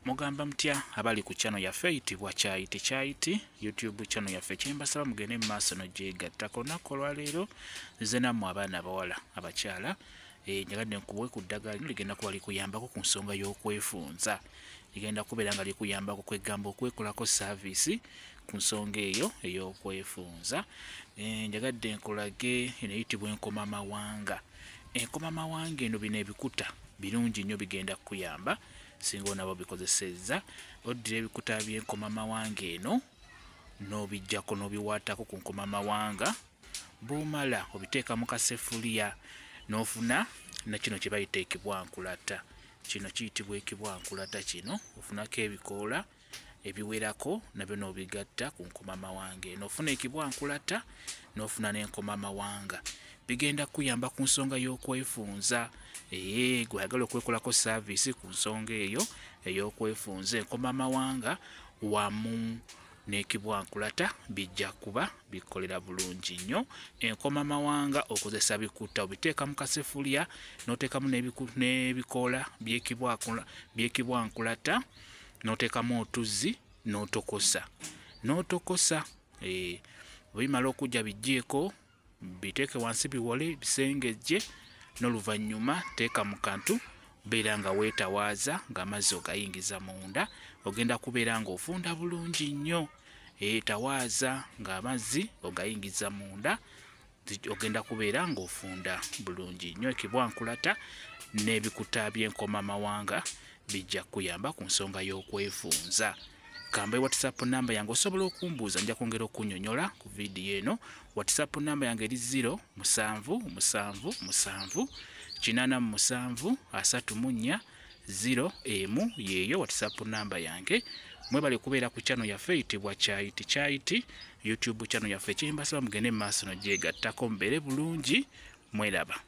Mugamba mutya abali ku channel yaffe eyitibwa Kyayiti YouTube channel yaffe kyembasaba mugende mu maaso n'ogyegattako olunaku olwaleero nze nammwe abaana abawala abakyala njagadde nkuwe ku ddagala lino ligenda kuba likuyambako ku nsonga y'okwefunza. Ligenda kubeera nga likuyambako kwegamba okwekolako saavisi ku nsonga eyo ey'okwefunza. Njagadde nkulage eno eyitibwa enkomamawanga. Enkomamawanga eno bino ebikuta birungi nnyo bigenda kukuyamba singa onabo bikozesezza. Oddira ebikuta by'enkomamawanga eno n'obijjako n'obiwaatako ku nkomamawanga, bw'omala obiteeka mu kaseffuliya n'ofuna na kino kye bayita ekibwankulata. Kino kiyitibwa ekibwankulata. Kino ofunako ebikoola ebiwerako nabyo n'obigatta ku nkomamawanga eno. Ofuna ekibwankulata n'ofuna n'enkomamawanga. Bigenda kuyamba ku nsonga y'okwefunza. Gwe ayagala okwekolako saavisi ku nsonga eyo ey'okwefunza, enkomamawanga wamu n'ekibwankulata bijja kuba bikolera bulungi nnyo. Enkomamawanga okozesa bikuta obiteeka mu kaseffuliya n'oteekamu n'ebikoola by'ekibwankulata n'oteekamu otuzzi n'otokosa. Bwebimala okujja bijjeeko biteeke wansi biwole bisengejje, n'oluvannyuma teeka mu kantu beera nga weetawaaza ng'amazzi ogayingiza munda. Ogenda kubeera ng'ofunda bulungi nnyo. Tawaaza ng'amazzi ogayingiza munda, ogenda kubeera ng'ofunda bulungi nnyo. Ekibwankulata n'ebikuta by'enkomamawanga bijja kuyamba ku nsonga y'okwefunza. Kamba WhatsApp namba yange osobola okumbuuza, nja kwongera okunnyonnyola ku vidiyo eno. WhatsApp namba yange eri 0777873401 yeeyo WhatsApp namba yange. Mwebale kubeera ku channel yaffe eyitibwa Kyayiti YouTube channel yaffe kyembasaba mugende mu maaso n'ogyegattako mubeere bulungi. Mweraba.